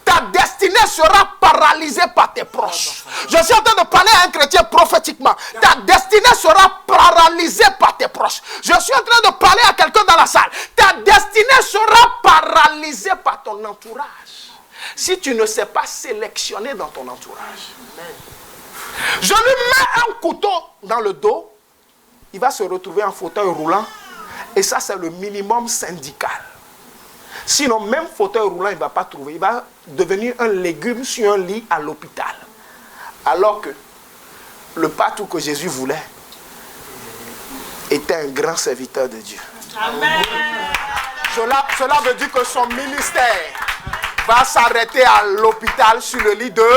Ta destinée sera paralysée par tes proches. Je suis en train de parler à un chrétien prophétiquement. Ta destinée sera paralysée par tes proches. Je suis en train de parler à quelqu'un dans la salle. Ta destinée sera paralysée par ton entourage. Si tu ne sais pas sélectionner dans ton entourage. Je lui mets un couteau dans le dos. Il va se retrouver en fauteuil roulant. Et ça, c'est le minimum syndical. Sinon, même fauteuil roulant, il ne va pas trouver. Il va devenir un légume sur un lit à l'hôpital. Alors que le Patou que Jésus voulait était un grand serviteur de Dieu. Amen. Cela veut dire que son ministère va s'arrêter à l'hôpital, sur le lit de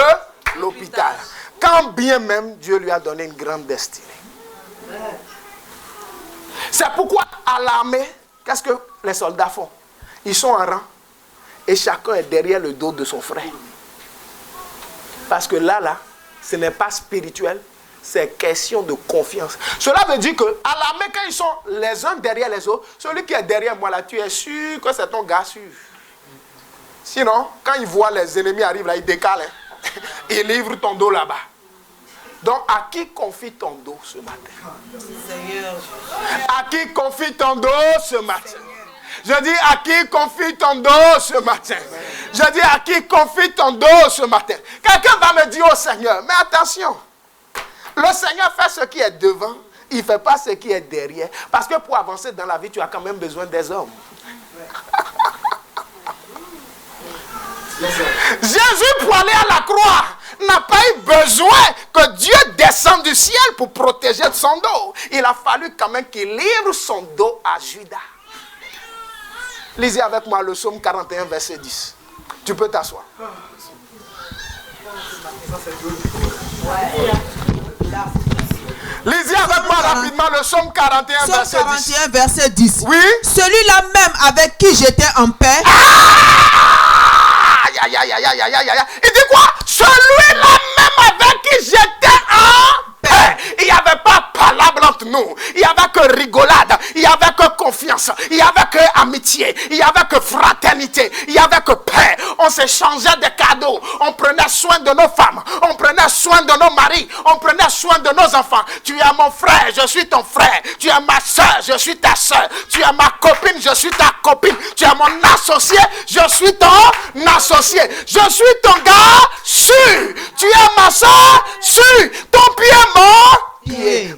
l'hôpital. Quand bien même Dieu lui a donné une grande destinée. C'est pourquoi à l'armée, qu'est-ce que les soldats font? Ils sont en rang et chacun est derrière le dos de son frère. Parce que là, ce n'est pas spirituel, c'est question de confiance. Cela veut dire qu'à l'armée, quand ils sont les uns derrière les autres, celui qui est derrière moi là, tu es sûr que c'est ton gars sûr. Sinon, quand il voit les ennemis arriver là, il décale. Il livre ton dos là-bas. Donc, à qui confie ton dos ce matin? Seigneur. À qui confie ton dos ce matin? Je dis à qui confie ton dos ce matin? Je dis à qui confie ton dos ce matin? Quelqu'un va me dire au Seigneur, mais attention, le Seigneur fait ce qui est devant, il ne fait pas ce qui est derrière. Parce que pour avancer dans la vie, tu as quand même besoin des hommes. Jésus, pour aller à la croix, n'a pas eu besoin que Dieu descende du ciel pour protéger son dos. Il a fallu quand même qu'il livre son dos à Judas. Lisez avec moi le psaume 41, verset 10. Tu peux t'asseoir. Lisez avec moi rapidement le psaume 41, verset 10. Psaume 41, verset 10. Oui. Celui-là même avec qui j'étais en paix. Aïe, aïe, aïe, aïe, aïe, aïe, aïe. Il dit quoi? Celui-là même avec qui j'étais en paix. Il n'y avait pas palabre entre nous. Il n'y avait que rigolade. Il n'y avait que confiance. Il n'y avait que amitié. Il n'y avait que fraternité. Il n'y avait que paix. On s'échangeait des cadeaux. On prenait soin de nos femmes. On prenait soin de nos maris. On prenait soin de nos enfants. Tu es mon frère, je suis ton frère. Tu es ma soeur, je suis ta soeur. Tu es ma copine, je suis ta copine. Tu es mon associé, je suis ton associé. Je suis ton gars sûr. Tu es ma soeur sûr. Ton pied est mort.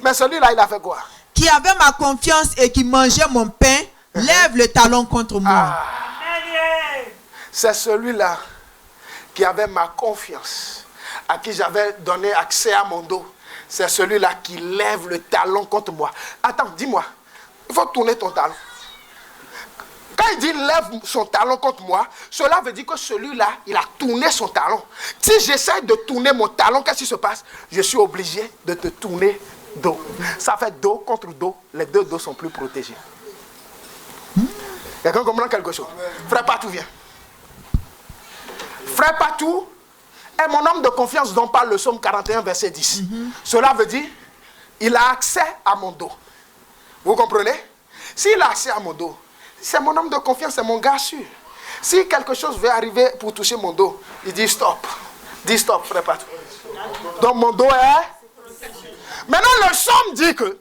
Mais celui-là, il a fait quoi? Qui avait ma confiance et qui mangeait mon pain, lève le talon contre moi. C'est celui-là qui avait ma confiance, à qui j'avais donné accès à mon dos. C'est celui-là qui lève le talon contre moi. Attends, dis-moi, il faut tourner ton talon. Quand il dit lève son talon contre moi, cela veut dire que celui-là, il a tourné son talon. Si j'essaie de tourner mon talon, qu'est-ce qui se passe? Je suis obligé de te tourner dos. Ça fait dos contre dos. Les deux dos sont plus protégés. Quelqu'un comprend quelque chose? Frère Patou, viens. Frère Patou est mon homme de confiance dont parle le psaume 41, verset 10. Cela veut dire, il a accès à mon dos. Vous comprenez? S'il a accès à mon dos, c'est mon homme de confiance, c'est mon gars sûr. Si quelque chose veut arriver pour toucher mon dos, il dit stop. Dis stop, frère Patou. Donc mon dos est... Maintenant le psaume dit que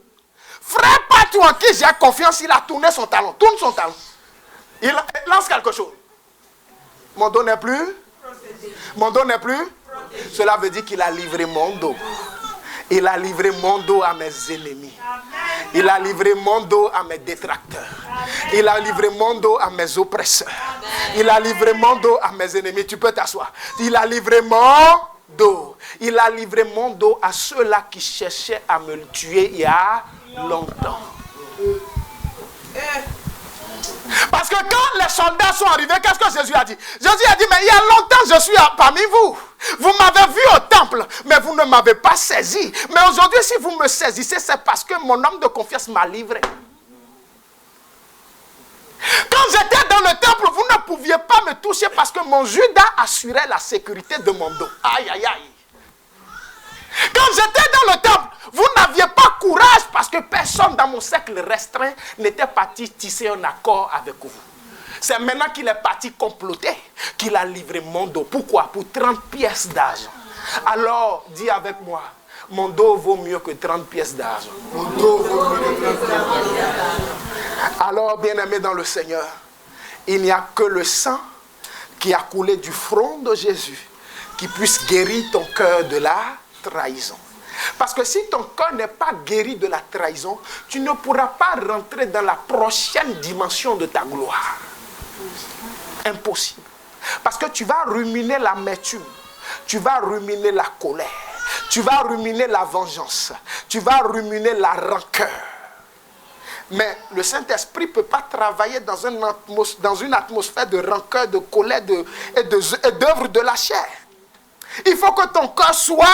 frère Patou en qui j'ai confiance, il a tourné son talon. Tourne son talon. Il lance quelque chose. Mon dos n'est plus... Mon dos n'est plus... Cela veut dire qu'il a livré mon dos. Il a livré mon dos à mes ennemis. Il a livré mon dos à mes détracteurs. Il a livré mon dos à mes oppresseurs. Il a livré mon dos à mes ennemis. Tu peux t'asseoir. Il a livré mon dos. Il a livré mon dos à ceux-là qui cherchaient à me le tuer il y a longtemps. Parce que quand les soldats sont arrivés, qu'est-ce que Jésus a dit? Jésus a dit, mais il y a longtemps je suis parmi vous. Vous m'avez vu au temple, mais vous ne m'avez pas saisi. Mais aujourd'hui, si vous me saisissez, c'est parce que mon homme de confiance m'a livré. Quand j'étais dans le temple, vous ne pouviez pas me toucher parce que mon Judas assurait la sécurité de mon dos. Aïe, aïe, aïe. Quand j'étais dans le temple, vous n'aviez pas courage parce que personne dans mon cercle restreint n'était parti tisser un accord avec vous. C'est maintenant qu'il est parti comploter qu'il a livré mon dos. Pourquoi? Pour 30 pièces d'argent. Alors, dis avec moi, mon dos vaut mieux que 30 pièces d'argent. Mon dos vaut mieux que 30 pièces d'argent. Alors, bien-aimé dans le Seigneur, il n'y a que le sang qui a coulé du front de Jésus qui puisse guérir ton cœur de la trahison. Parce que si ton cœur n'est pas guéri de la trahison, tu ne pourras pas rentrer dans la prochaine dimension de ta gloire. Impossible. Parce que tu vas ruminer l'amertume, tu vas ruminer la colère, tu vas ruminer la vengeance, tu vas ruminer la rancœur. Mais le Saint-Esprit ne peut pas travailler dans une atmosphère de rancœur, de colère et d'œuvre de la chair. Il faut que ton cœur soit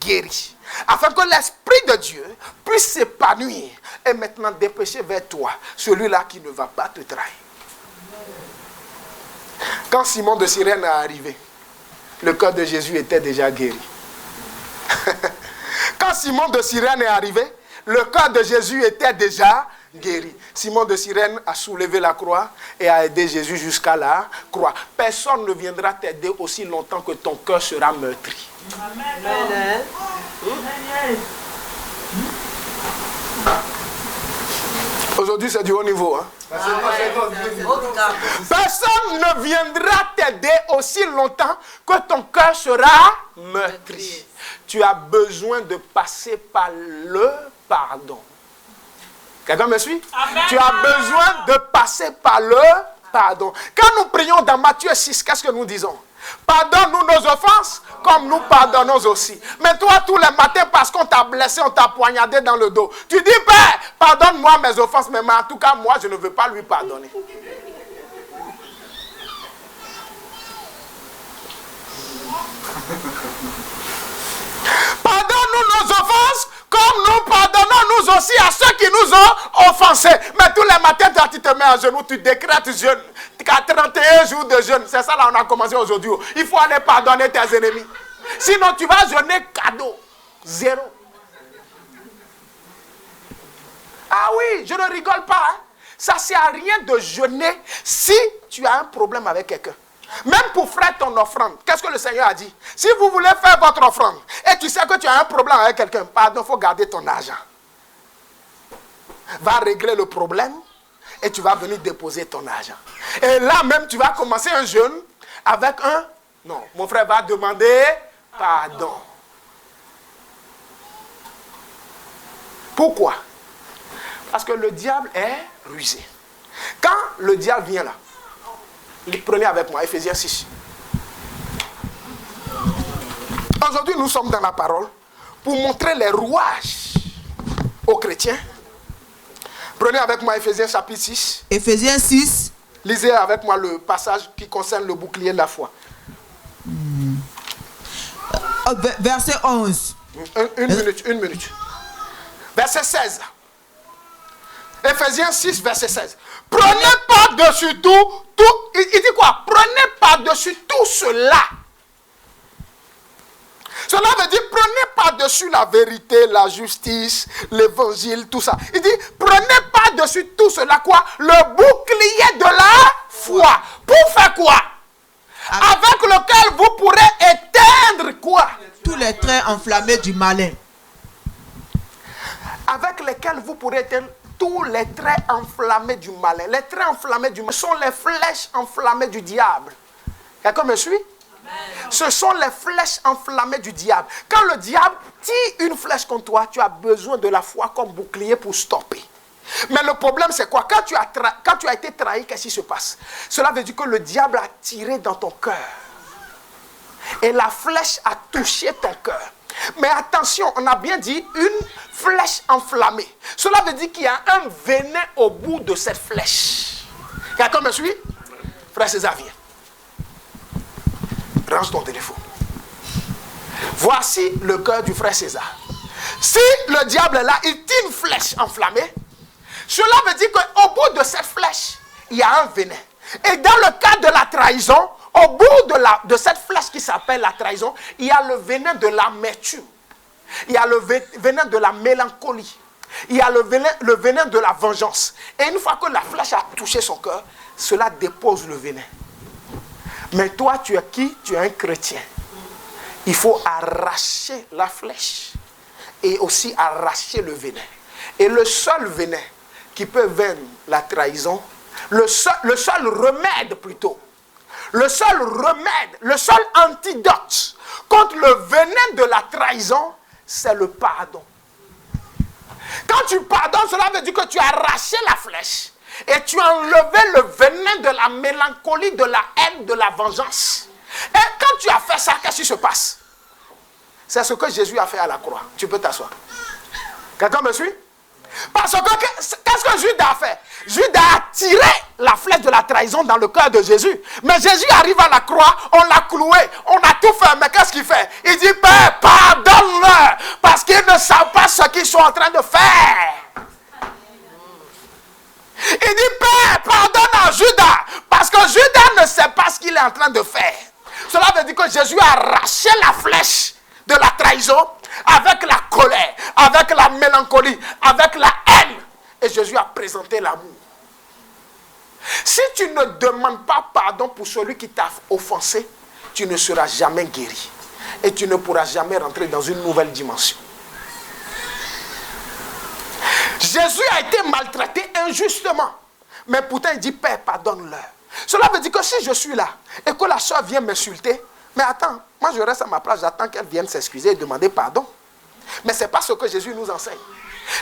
guéri, afin que l'Esprit de Dieu puisse s'épanouir et maintenant dépêcher vers toi celui-là qui ne va pas te trahir. Quand Simon de Cyrène est arrivé, le cœur de Jésus était déjà guéri. Quand Simon de Cyrène est arrivé, le cœur de Jésus était déjà guéri. Simon de Cyrène a soulevé la croix et a aidé Jésus jusqu'à la croix. Personne ne viendra t'aider aussi longtemps que ton cœur sera meurtri. Amen. Aujourd'hui, c'est du haut niveau. Hein? Personne ne viendra t'aider aussi longtemps que ton cœur sera meurtri. Tu as besoin de passer par le pardon. Quelqu'un me suit? Amen. Tu as besoin de passer par le pardon. Quand nous prions dans Matthieu 6, qu'est-ce que nous disons? Pardonne-nous nos offenses comme nous pardonnons aussi. Mais toi, tous les matins, parce qu'on t'a blessé, on t'a poignardé dans le dos, tu dis, Père, pardonne-moi mes offenses, mais en tout cas, moi, je ne veux pas lui pardonner. Pardonne-nous nos offenses comme nous pardonnons nous aussi à ceux qui nous ont offensés. Mais tous les matins, quand tu te mets à genoux, tu décrètes jeûne. 31 jours de jeûne. C'est ça, là, on a commencé aujourd'hui. Il faut aller pardonner tes ennemis. Sinon, tu vas jeûner cadeau. 0. Ah oui, je ne rigole pas. Hein. Ça ne sert à rien de jeûner si tu as un problème avec quelqu'un. Même pour faire ton offrande, qu'est-ce que le Seigneur a dit? Si vous voulez faire votre offrande et tu sais que tu as un problème avec quelqu'un, pardon, il faut garder ton argent. Va régler le problème et tu vas venir déposer ton argent. Et là même, tu vas commencer un jeûne avec un... Non, mon frère va demander pardon. Pourquoi? Parce que le diable est rusé. Quand le diable vient là, prenez avec moi, Ephésiens 6. Aujourd'hui, nous sommes dans la parole pour montrer les rouages aux chrétiens. Prenez avec moi Ephésiens chapitre 6. Ephésiens 6. Lisez avec moi le passage qui concerne le bouclier de la foi. Verset 11. Une minute. Verset 16. Ephésiens 6, verset 16. Prenez par-dessus tout. Il dit quoi? Prenez par-dessus tout cela. Cela veut dire prenez par-dessus la vérité, la justice, l'évangile, tout ça. Il dit prenez par-dessus tout cela quoi? Le bouclier de la foi. Pour faire quoi? Avec lequel vous pourrez éteindre quoi? Tous les traits enflammés du malin. Avec lesquels vous pourrez éteindre tous les traits enflammés du malin. Les traits enflammés du malin sont les flèches enflammées du diable. Quelqu'un me suit? Amen. Ce sont les flèches enflammées du diable. Quand le diable tire une flèche contre toi, tu as besoin de la foi comme bouclier pour stopper. Mais le problème c'est quoi? Quand tu as été trahi, qu'est-ce qui se passe? Cela veut dire que le diable a tiré dans ton cœur. Et la flèche a touché ton cœur. Mais attention, on a bien dit une flèche enflammée. Cela veut dire qu'il y a un venin au bout de cette flèche. Quelqu'un me suit? Frère César, viens. Range ton téléphone. Voici le cœur du frère César. Si le diable est là, il tire une flèche enflammée. Cela veut dire qu'au bout de cette flèche, il y a un venin. Et dans le cas de la trahison, au bout de cette flèche qui s'appelle la trahison, il y a le venin de l'amertume. Il y a le venin de la mélancolie. Il y a le venin de la vengeance. Et une fois que la flèche a touché son cœur, cela dépose le venin. Mais toi, tu es qui? Tu es un chrétien. Il faut arracher la flèche et aussi arracher le venin. Et le seul venin qui peut vaincre la trahison, le seul remède plutôt, le seul remède, le seul antidote contre le venin de la trahison, c'est le pardon. Quand tu pardonnes, cela veut dire que tu as arraché la flèche et tu as enlevé le venin de la mélancolie, de la haine, de la vengeance. Et quand tu as fait ça, qu'est-ce qui se passe? C'est ce que Jésus a fait à la croix. Tu peux t'asseoir. Quelqu'un me suit? Parce que qu'est-ce que Judas a fait? Judas a tiré la flèche de la trahison dans le cœur de Jésus. Mais Jésus arrive à la croix, on l'a cloué, on a tout fait. Mais qu'est-ce qu'il fait? Il dit, Père, pardonne-leur, parce qu'ils ne savent pas ce qu'ils sont en train de faire. Il dit, Père, pardonne à Judas, parce que Judas ne sait pas ce qu'il est en train de faire. Cela veut dire que Jésus a arraché la flèche de la trahison avec la colère, avec la mélancolie, avec la haine. Et Jésus a présenté l'amour. Si tu ne demandes pas pardon pour celui qui t'a offensé, tu ne seras jamais guéri. et tu ne pourras jamais rentrer dans une nouvelle dimension. Jésus a été maltraité injustement. Mais pourtant il dit, Père, pardonne-leur. Cela veut dire que si je suis là et que la soeur vient m'insulter, mais attends, moi je reste à ma place, j'attends qu'elle vienne s'excuser et demander pardon. Mais ce n'est pas ce que Jésus nous enseigne.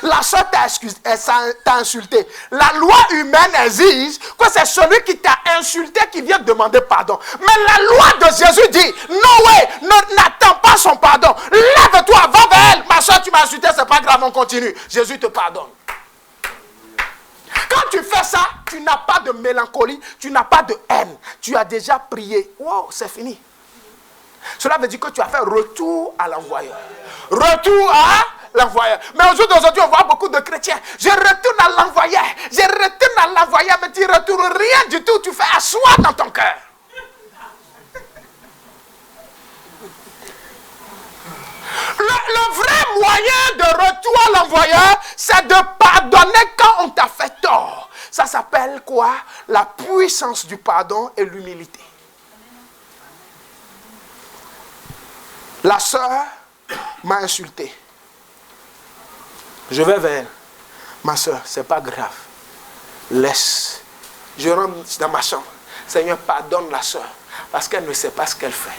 La soeur t'a insulté. La loi humaine exige que c'est celui qui t'a insulté qui vient demander pardon. Mais la loi de Jésus dit, non, n'attends pas son pardon. Lève-toi, va vers elle. Ma soeur, tu m'as insulté, c'est pas grave, on continue. Jésus te pardonne. Quand tu fais ça, tu n'as pas de mélancolie, tu n'as pas de haine. Tu as déjà prié. Wow, c'est fini. Cela veut dire que tu as fait retour à l'envoyeur. Retour à l'envoyeur. Mais au jour d'aujourd'hui, on voit beaucoup de chrétiens. Je retourne à l'envoyeur. Je retourne à l'envoyeur, mais tu ne retournes rien du tout. Tu fais asseoir dans ton cœur. Le vrai moyen de retour à l'envoyeur, c'est de pardonner quand on t'a fait tort. Ça s'appelle quoi? La puissance du pardon et l'humilité. La sœur m'a insulté. Je vais vers elle. Ma sœur, c'est pas grave. Laisse. Je rentre dans ma chambre. Seigneur, pardonne la sœur. Parce qu'elle ne sait pas ce qu'elle fait.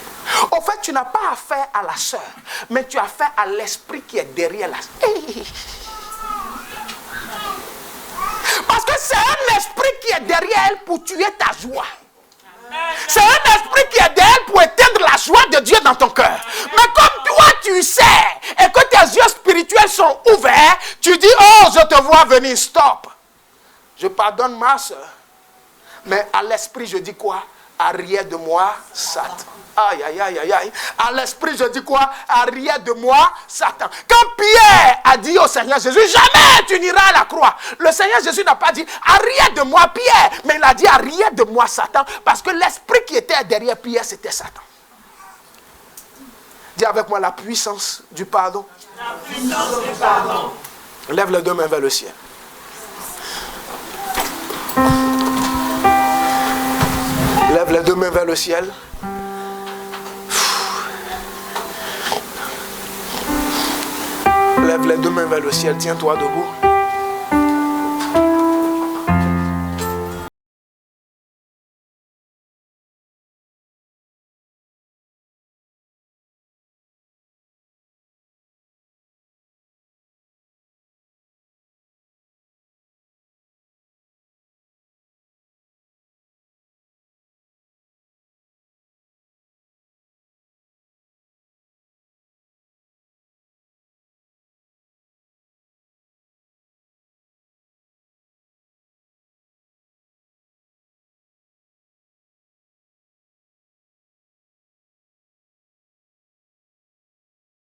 En fait, tu n'as pas affaire à la sœur, mais tu as affaire à l'esprit qui est derrière la sœur. Parce que c'est un esprit qui est derrière elle pour tuer ta joie. C'est un esprit qui est derrière elle pour éteindre la joie de Dieu dans ton cœur. Mais comme toi, tu sais, et que tes yeux spirituels sont ouverts, tu dis, oh, je te vois venir, stop. Je pardonne ma soeur. Mais à l'esprit, je dis quoi? Arrière de moi, Satan. Aïe, aïe, aïe, aïe, aïe. À l'esprit, je dis quoi? Arrière de moi, Satan. Quand Pierre a dit au Seigneur Jésus, jamais tu n'iras à la croix. Le Seigneur Jésus n'a pas dit, arrière de moi, Pierre. Mais il a dit, arrière de moi, Satan. Parce que l'esprit qui était derrière Pierre, c'était Satan. Dis avec moi la puissance du pardon. La puissance du pardon. Lève les deux mains vers le ciel. Lève les deux mains vers le ciel. Lève les deux mains vers le ciel. Tiens-toi debout.